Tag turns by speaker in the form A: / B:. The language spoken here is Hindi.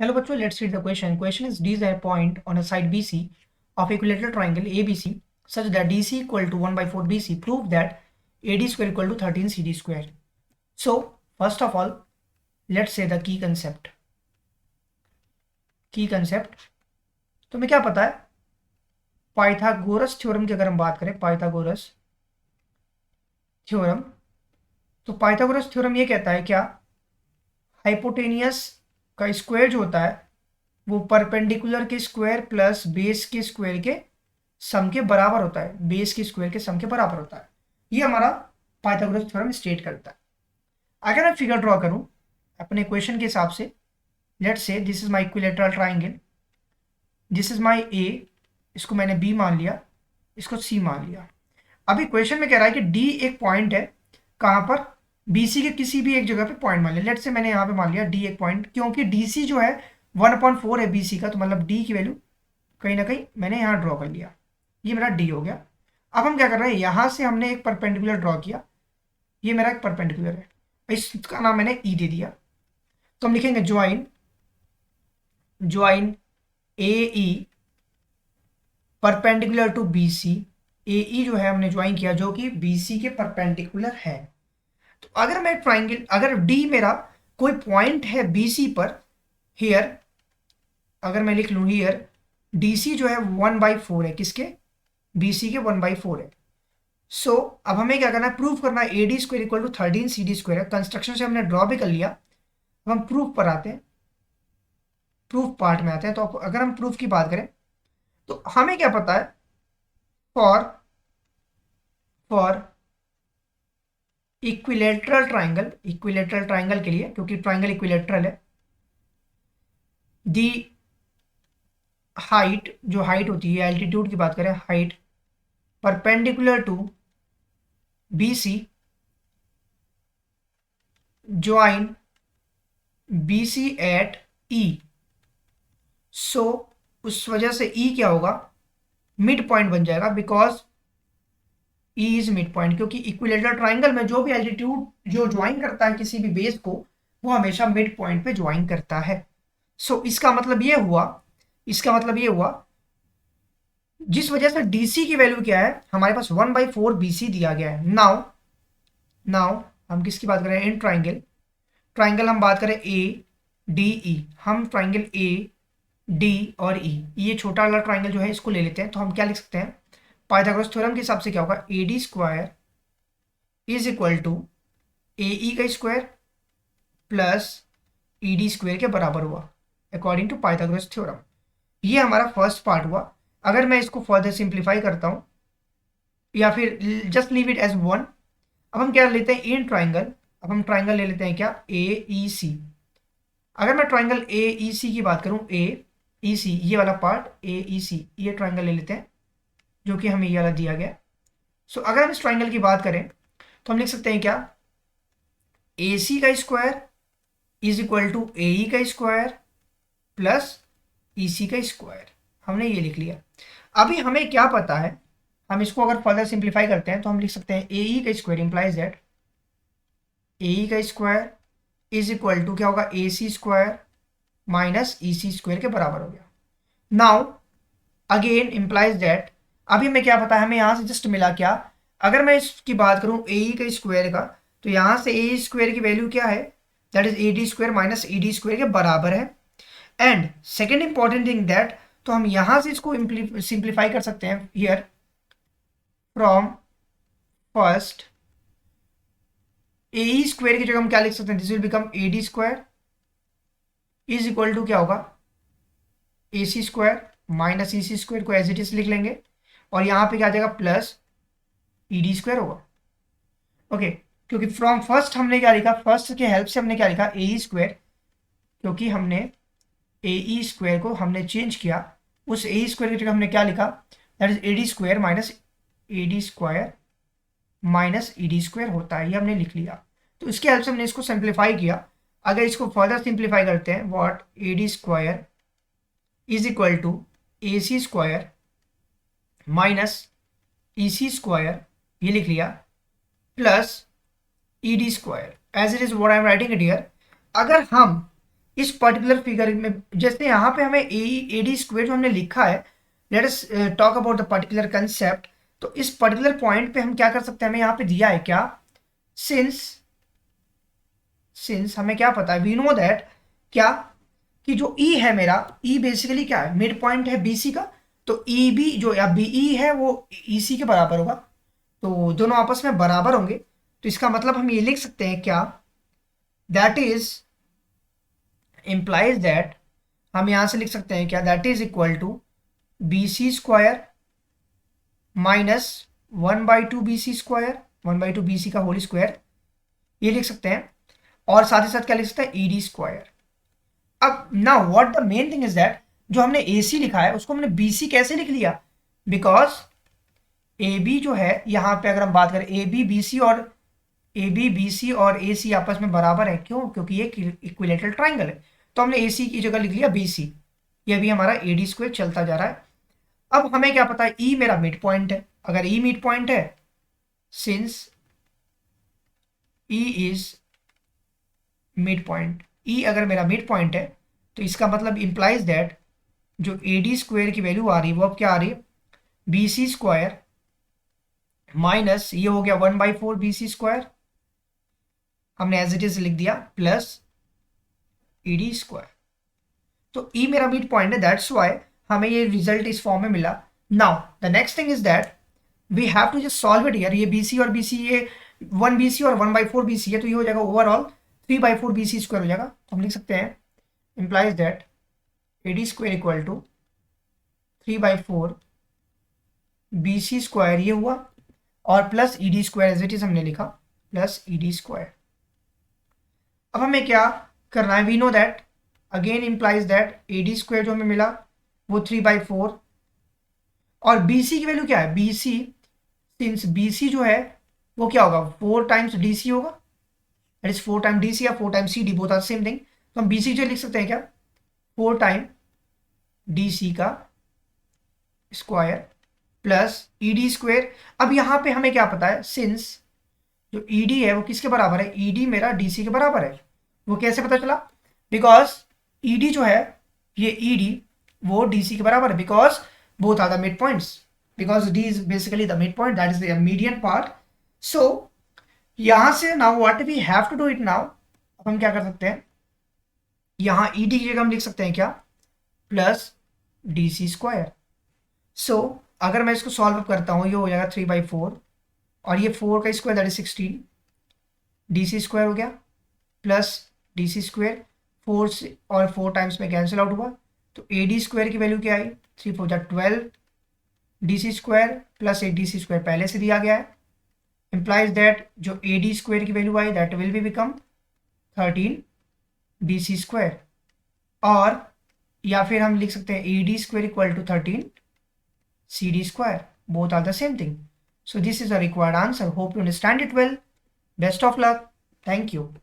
A: Hello bachcho, let's read the question. Question is D is a point on a side BC of equilateral triangle ABC such that DC equal to 1 by 4 BC. Prove that AD square equal to 13 CD square. So first of all, let's say the key concept. Key concept. तो हमें क्या पता है, पाइथागोरस थ्योरम की अगर हम बात करें, पाइथागोरस थ्योरम, तो पाइथागोरस थ्योरम ये कहता है क्या, हाइपोटेनियस का स्क्वायर जो होता है वो परपेंडिकुलर के स्क्वायर प्लस बेस के स्क्वायर के सम के बराबर होता है, बेस के स्क्वायर के सम के बराबर होता है। ये हमारा पाइथागोरस थ्योरम स्टेट करता है। अगर मैं फिगर ड्रॉ करूं अपने क्वेश्चन के हिसाब से, let's say this is my equilateral triangle, this is my A, इसको मैंने बी मान लिया, इसको सी मान लिया। अभी क्वेश्चन में कह रहा है कि डी एक पॉइंट है, कहां पर, बीसी के किसी भी एक जगह पे पॉइंट मान लिया। लेट्स से मैंने यहाँ पे मान लिया डी एक पॉइंट, क्योंकि डीसी जो है 1/4 है बीसी का, तो मतलब डी की वैल्यू कहीं ना कहीं मैंने यहाँ ड्रॉ कर लिया। ये मेरा डी हो गया। अब हम क्या कर रहे हैं, यहाँ से हमने एक परपेंडिकुलर ड्रॉ किया, ये मेरा एक परपेंडिकुलर है, इसका नाम मैंने ई दे दिया। तो हम लिखेंगे join join A E perpendicular to B C. A E जो है हमने ज्वाइन किया जो कि बी सी के परपेंडिकुलर है। तो अगर मैं ट्राइंगल, अगर डी मेरा कोई पॉइंट है बी सी पर, हियर अगर मैं लिख लूँ हियर डी सी जो है 1/4 है, किसके, बी सी के 1/4 है। सो अब हमें क्या करना है, प्रूफ करना है A D square equal to 13 C D square है। कंस्ट्रक्शन से हमने ड्रॉ भी कर लिया, अब हम प्रूफ पर आते हैं, प्रूफ पार्ट में आते हैं। तो अगर हम प्रूफ की बात करें तो हमें क्या पता है, for for equilateral triangle, equilateral triangle के लिए, क्योंकि ट्राइंगल इक्विलेटरल है, दी हाइट, जो हाइट होती है, एल्टीट्यूड की बात करें, height perpendicular to B C join B C at E. So उस वजह से ई क्या होगा, मिड पॉइंट बन जाएगा, because E is mid point, क्योंकि इक्विलेटरल ट्राइंगल में जो भी एल्टीट्यूड जो ज्वाइन करता है किसी भी बेस को, वो हमेशा मिड पॉइंट पे ज्वाइन करता है। सो इसका मतलब ये हुआ, इसका मतलब ये हुआ, जिस वजह से डीसी की वैल्यू क्या है, हमारे पास 1/4 बीसी दिया गया है। नाउ नाउ हम किसकी बात करें, इन ट्राइंगल, ट्राइंगल हम बात करें ए डी ई, हम ट्राइंगल ए डी और ई, ये छोटा वाला ट्राइंगल जो है इसको ले लेते हैं। तो हम क्या लिख सकते हैं, पाइथागोरस थ्योरम के हिसाब से क्या होगा, A D square is equal to A E का square plus E D square के बराबर हुआ, अकॉर्डिंग टू पाइथागोरस थ्योरम। ये हमारा फर्स्ट पार्ट हुआ। अगर मैं इसको फर्दर सिंप्लीफाई करता हूँ या फिर just leave it as one, अब हम क्या लेते हैं, इन ट्राइंगल, अब हम ट्राइंगल ले लेते हैं क्या, ए ई सी। अगर मैं ट्राइंगल ए ई सी की बात करूं, ए ई सी, ये वाला पार्ट ए ई सी, ये ट्राइंगल ले लेते हैं जो कि हमें ये वाला दिया गया। सो अगर हम इस ट्राइंगल की बात करें तो हम लिख सकते हैं क्या, ए सी का square is equal to A E का स्क्वायर प्लस ई सी का स्क्वायर, हमने ये लिख लिया। अभी हमें क्या पता है, हम इसको अगर फर्दर सिंप्लीफाई करते हैं तो हम लिख सकते हैं ए ई का square implies that A E का स्क्वायर इज इक्वल टू क्या होगा, A C square minus E C square के बराबर हो गया। नाउ अगेन इंप्लाइज दैट, अभी हमें क्या पता है, हमें यहाँ से जस्ट मिला क्या, अगर मैं इसकी बात करूँ ए ई का स्क्वायर का, तो यहाँ से ए स्क्वायर की वैल्यू क्या है, that is A D square minus E D square के बराबर है। And second important thing that, तो हम यहाँ से इसको सिंप्लीफाई कर सकते हैं, here from first A E square की जगह हम क्या लिख सकते हैं, this will become A D square is equal to क्या होगा, A C square minus E C square को एज इट इज लिख लेंगे, और यहाँ पे क्या आ जाएगा, प्लस ई डी स्क्वायर होगा। ओके, क्योंकि फ्रॉम फर्स्ट हमने क्या लिखा, फर्स्ट के हेल्प से हमने क्या लिखा, ए ई स्क्वायर, क्योंकि हमने ए ई स्क्वायर को हमने चेंज किया, उस ए ई स्क्वायर की जगह हमने क्या लिखा, that is A D square minus A D square minus E D square होता है, ये हमने लिख लिया। तो इसके हेल्प से हमने इसको सिंप्लीफाई किया। अगर इसको फर्दर सिंप्लीफाई करते हैं, what, A D square is equal to A C square minus E C square, ये लिख लिया, plus E D square as it is what I am writing it here. अगर हम इस पर्टिकुलर फिगर में जैसे यहाँ पे हमें ए डी स्क्वेयर जो हमने लिखा है, let us talk about the particular concept. तो इस पर्टिकुलर पॉइंट पे हम क्या कर सकते हैं, हमें यहाँ पे दिया है क्या, सिंस हमें क्या पता है, वी नो दैट क्या, कि जो ई है मेरा, ई बेसिकली क्या है, मिड पॉइंट है बीसी का, तो ई बी जो या बी ई है वो ई सी के बराबर होगा, तो दोनों आपस में बराबर होंगे। तो इसका मतलब हम ये लिख सकते हैं क्या, दैट इज implies दैट, हम यहां से लिख सकते हैं क्या, that is equal to B C square minus 1/2 BC square, 1/2 BC का होल स्क्वायर, ये लिख सकते हैं। और साथ ही साथ क्या लिख सकते हैं, ई डी स्क्वायर। अब ना what the main thing is that, जो हमने ए सी लिखा है उसको हमने बी सी कैसे लिख लिया, बिकॉज ए बी जो है यहाँ पे अगर हम बात करें ए बी बी सी और ए बी बी सी और ए सी आपस में बराबर है, क्यों, क्योंकि ये इक्विलेटरल ट्राइंगल है, तो हमने ए सी की जगह लिख लिया बी सी। ये भी हमारा ए डी स्क्वायर चलता जा रहा है। अब हमें क्या पता है, ई मेरा मिड पॉइंट है, अगर ई मिड पॉइंट है, since E is midpoint, E अगर मेरा मिड पॉइंट है, तो इसका मतलब इंप्लाइज दैट जो ए डी स्क्वायर की वैल्यू आ रही है वो अब क्या आ रही है, बी सी स्क्वायर माइनस ये हो गया 1/4 BC स्क्वायर, हमने एज इट इज लिख दिया, प्लस ई डी स्क्वायर। तो ई मेरा मिड पॉइंट है, दैट्स वाई हमें ये रिजल्ट इस फॉर्म में मिला। Now the next thing is that we have to just solve it here, ये बी सी और बी सी, ये 1 BC और 1/4 BC है, तो ये हो जाएगा ओवरऑल 3/4 BC स्क्वायर हो जाएगा। तो हम लिख सकते हैं implies that A D square equal to 3/4 BC square, ये हुआ, और plus E D square as it is हमने लिखा, प्लस ई डी स्क्वायर। अब हमें क्या करना है, we know that again implies that A D square जो हमें मिला वो 3/4, और बी सी की वैल्यू क्या है, B C, since B C जो है वो क्या होगा, 4 टाइम्स डी सी होगा, that is 4 time D C या 4 time C D, both are same thing. तो हम बी सी जो लिख सकते हैं क्या, 4 टाइम डी सी का square plus E D square. अब यहाँ पे हमें क्या पता है, सिंस जो ई डी है वो किसके बराबर है, ई डी मेरा डी सी के बराबर है। वो कैसे पता चला, बिकॉज ई डी जो है, ये ई डी वो डी सी के बराबर है, because both are the midpoints, because D is basically the midpoint, that is the median part. So यहां से now what we have to do it now, अब हम क्या कर सकते हैं, यहाँ ई डी की जगह हम लिख सकते हैं क्या, प्लस डी सी स्क्वायर। सो अगर मैं इसको सॉल्व करता हूँ, ये हो जाएगा 3/4, और ये 4 का square that is 16, D C square हो गया, प्लस डी सी स्क्वायर, 4 से और 4 टाइम्स में कैंसिल आउट हुआ, तो ए डी स्क्वायर की वैल्यू क्या आई, 3×4 = 12 डी सी स्क्वायर प्लस एक डी सी स्क्वायर पहले से दिया गया है, implies दैट जो ए डी स्क्वायर की वैल्यू आई that will be become 13 D C square, और या फिर हम लिख सकते हैं A D square equal to 13 C D square, both are the same thing. So this is a required answer. Hope you understand it well. Best of luck. Thank you.